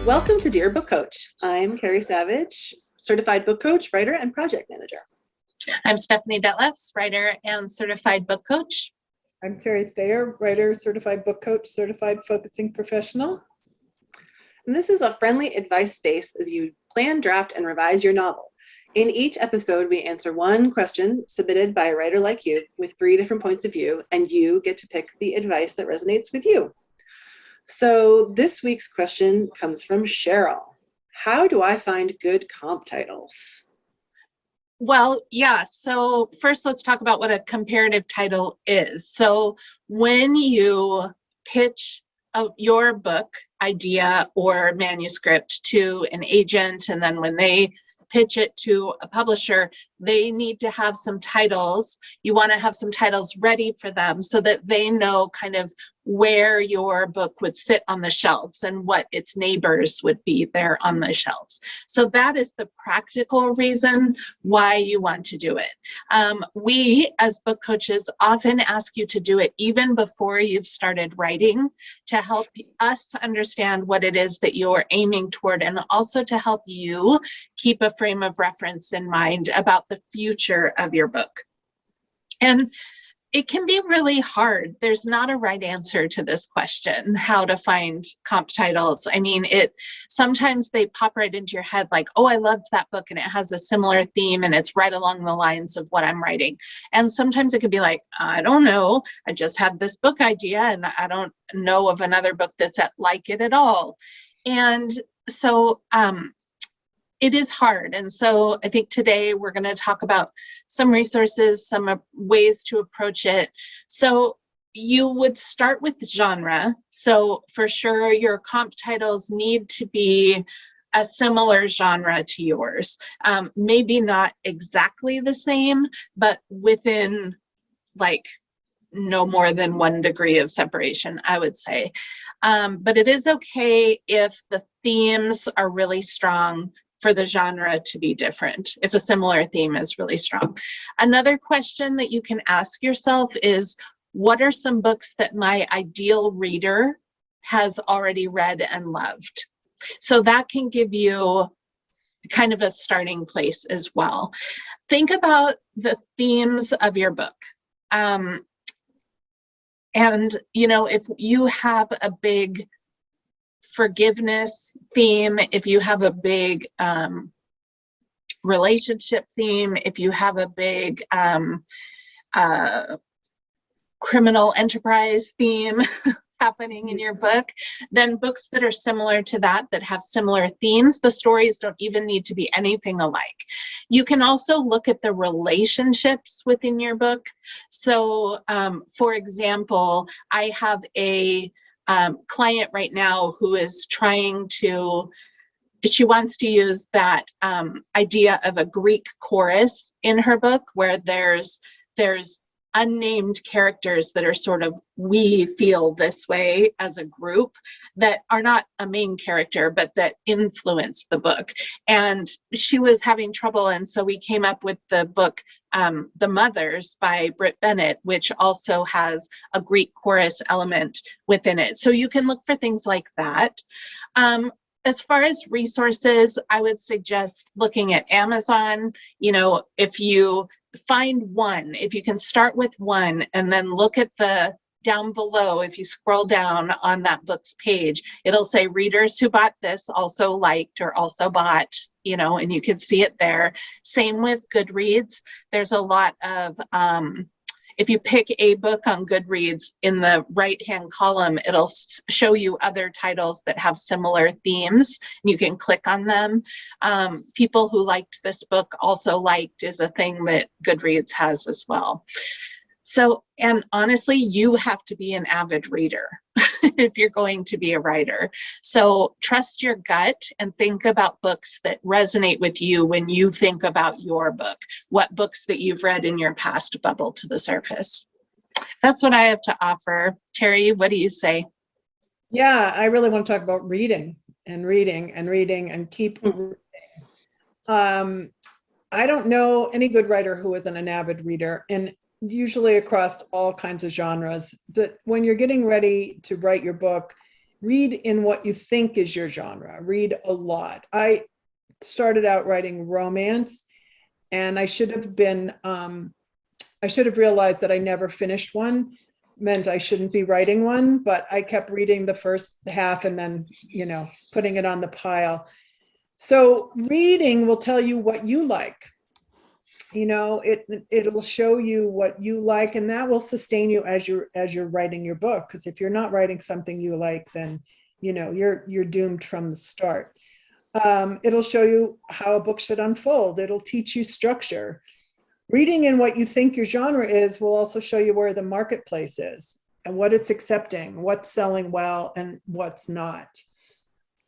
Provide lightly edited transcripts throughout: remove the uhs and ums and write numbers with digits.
Welcome to Dear Book Coach. I'm Carrie Savage, certified book coach, writer, and project manager. I'm Stephanie Detlefs, writer and certified book coach. I'm Terry Thayer, writer, certified book coach, certified focusing professional. And this is a friendly advice space as you plan, draft, and revise your novel. In each episode, we answer one question submitted by a writer like you with 3 different points of view, and you get to pick the advice that resonates with you. So this week's question comes from Cheryl. How do I find good comp titles? Well, yeah. So first, let's talk about what a comparative title is. So when you pitch your book idea or manuscript to an agent, and then when they pitch it to a publisher, they need to have some titles. You want to have some titles ready for them so that they know kind of where your book would sit on the shelves and what its neighbors would be there on the shelves. So that is the practical reason why you want to do it. We as book coaches often ask you to do it even before you've started writing to help us understand what it is that you're aiming toward, and also to help you keep a frame of reference in mind about the future of your book. And it can be really hard. There's not a right answer to this question, how to find comp titles. I mean, sometimes they pop right into your head like, oh, I loved that book and it has a similar theme and it's right along the lines of what I'm writing. And sometimes it could be like, I don't know, I just had this book idea and I don't know of another book that's like it at all. And so it is hard. And so I think today we're going to talk about some resources, some ways to approach it. So you would start with genre. So for sure, your comp titles need to be a similar genre to yours. Maybe not exactly the same, but within like no more than 1 degree of separation, I would say. But it is okay if the themes are really strong for the genre to be different, if a similar theme is really strong. Another question that you can ask yourself is, what are some books that my ideal reader has already read and loved? So that can give you kind of a starting place as well. Think about the themes of your book. And, you know, if you have a big forgiveness theme, if you have a big relationship theme, if you have a big criminal enterprise theme happening in your book, then books that are similar to that have similar themes, the stories don't even need to be anything alike. You can also look at the relationships within your book. So for example, I have a client right now who is she wants to use that idea of a Greek chorus in her book where there's unnamed characters that are sort of, we feel this way as a group, that are not a main character, but that influence the book. And she was having trouble. And so we came up with the book, The Mothers by Britt Bennett, which also has a Greek chorus element within it. So you can look for things like that. As far as resources, I would suggest looking at Amazon. You know, if you find one, if you can start with one and then look at the down below, if you scroll down on that book's page, it'll say readers who bought this also liked or also bought, you know, and you can see it there. Same with Goodreads. There's a lot of, if you pick a book on Goodreads, in the right-hand column, it'll show you other titles that have similar themes. You can click on them. People who liked this book also liked is a thing that Goodreads has as well. So, and honestly, you have to be an avid reader if you're going to be a writer. So trust your gut and think about books that resonate with you when you think about your book. What books that you've read in your past bubble to the surface. That's what I have to offer. Terry, what do you say? Yeah, I really want to talk about reading and reading and reading and keep reading. I don't know any good writer who isn't an avid reader, and usually across all kinds of genres. But when you're getting ready to write your book, read in what you think is your genre. Read a lot. I started out writing romance, and I should have realized that I never finished one, meant I shouldn't be writing one, but I kept reading the first half and then, putting it on the pile. So reading will tell you what you like. It'll show you what you like, and that will sustain you as you're writing your book. Because if you're not writing something you like, then you're doomed from the start. It'll show you how a book should unfold. It'll teach you structure. Reading in what you think your genre is will also show you where the marketplace is and what it's accepting, what's selling well and what's not.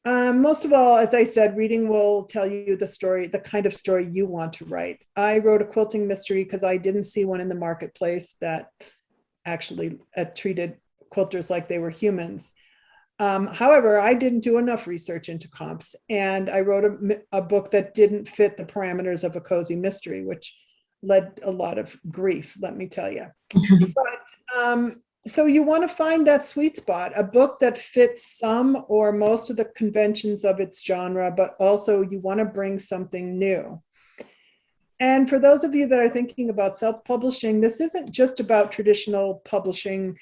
Most of all, as I said, reading will tell you the story, the kind of story you want to write. I wrote a quilting mystery because I didn't see one in the marketplace that actually treated quilters like they were humans. However, I didn't do enough research into comps, and I wrote a book that didn't fit the parameters of a cozy mystery, which led a lot of grief, let me tell you. But so you want to find that sweet spot, a book that fits some or most of the conventions of its genre, but also you want to bring something new. And for those of you that are thinking about self-publishing, this isn't just about traditional publishing,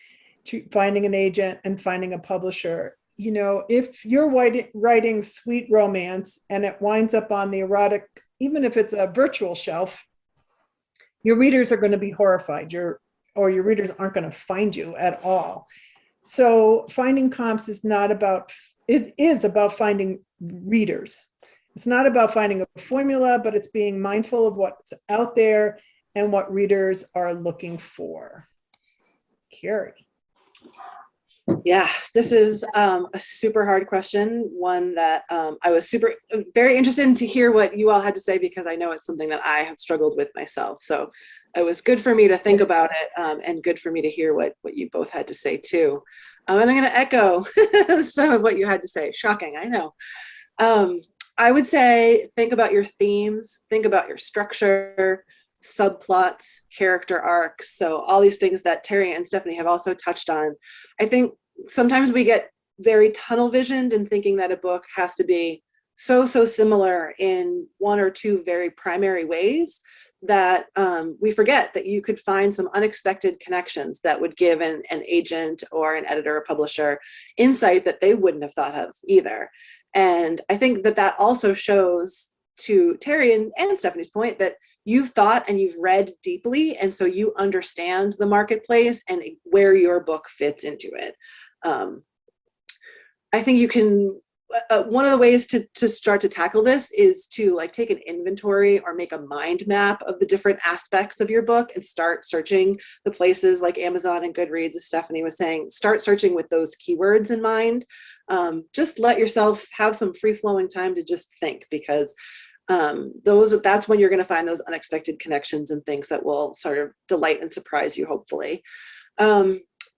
finding an agent and finding a publisher. If you're writing sweet romance and it winds up on the erotic, even if it's a virtual shelf, your readers are going to be horrified. Your readers aren't going to find you at all. So finding comps is about finding readers. It's not about finding a formula, but it's being mindful of what's out there and what readers are looking for. Carrie. Yeah, this is a super hard question, one that I was very interested to hear what you all had to say, because I know it's something that I have struggled with myself. So it was good for me to think about it, and good for me to hear what you both had to say too. And I'm going to echo some of what you had to say. Shocking, I know. I would say think about your themes, think about your structure, subplots, character arcs. So all these things that Terry and Stephanie have also touched on. I think sometimes we get very tunnel visioned in thinking that a book has to be so similar in one or two very primary ways that we forget that you could find some unexpected connections that would give an agent or an editor or publisher insight that they wouldn't have thought of either. And I think that also shows, to Terry and Stephanie's point, that you've thought and you've read deeply, and so you understand the marketplace and where your book fits into it. I think you can, one of the ways to start to tackle this is to take an inventory or make a mind map of the different aspects of your book and start searching the places like Amazon and Goodreads, as Stephanie was saying. Start searching with those keywords in mind. Just let yourself have some free-flowing time to just think, because that's when you're going to find those unexpected connections and things that will sort of delight and surprise you, hopefully.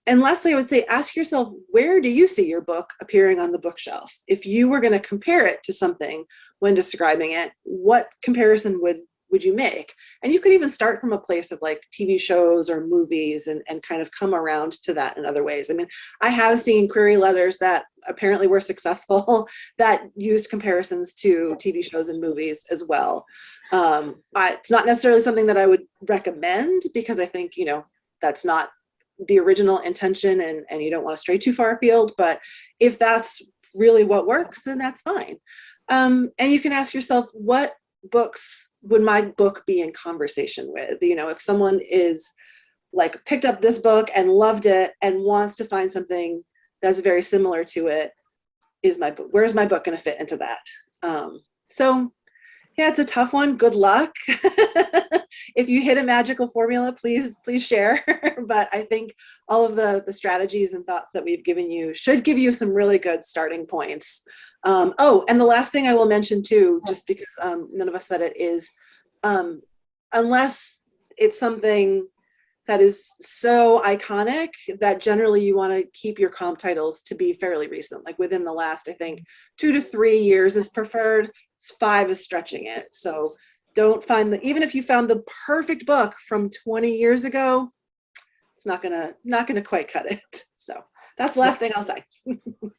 And lastly, I would say, ask yourself, where do you see your book appearing on the bookshelf? If you were going to compare it to something when describing it, what comparison would you make? And you could even start from a place of TV shows or movies and kind of come around to that in other ways. I mean, I have seen query letters that apparently were successful that used comparisons to TV shows and movies as well. It's not necessarily something that I would recommend, because I think, that's not the original intention, and you don't want to stray too far afield. But if that's really what works, then that's fine. And you can ask yourself, what books would my book be in conversation with? If someone is picked up this book and loved it and wants to find something that's very similar to it, where's my book going to fit into that? So yeah, it's a tough one. Good luck. If you hit a magical formula, please share. But I think all of the strategies and thoughts that we've given you should give you some really good starting points. And the last thing I will mention too, just because none of us said it, is unless it's something that is so iconic that generally you want to keep your comp titles to be fairly recent, within the last, I think, 2 to 3 years is preferred. 5 is stretching it. So don't even if you found the perfect book from 20 years ago, it's not gonna quite cut it. So That's the last thing I'll say.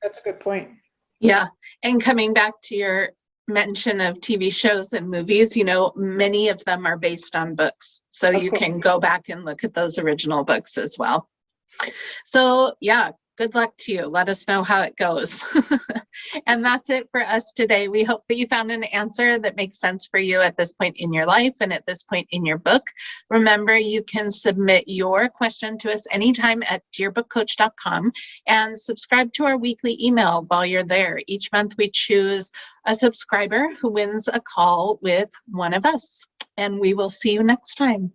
That's a good point. Yeah. And coming back to your mention of TV shows and movies, you know, many of them are based on books. So Of you course. can go back and look at those original books as well. So yeah, good luck to you. Let us know how it goes. And that's it for us today. We hope that you found an answer that makes sense for you at this point in your life and at this point in your book. Remember, you can submit your question to us anytime at dearbookcoach.com and subscribe to our weekly email while you're there. Each month we choose a subscriber who wins a call with one of us. And we will see you next time.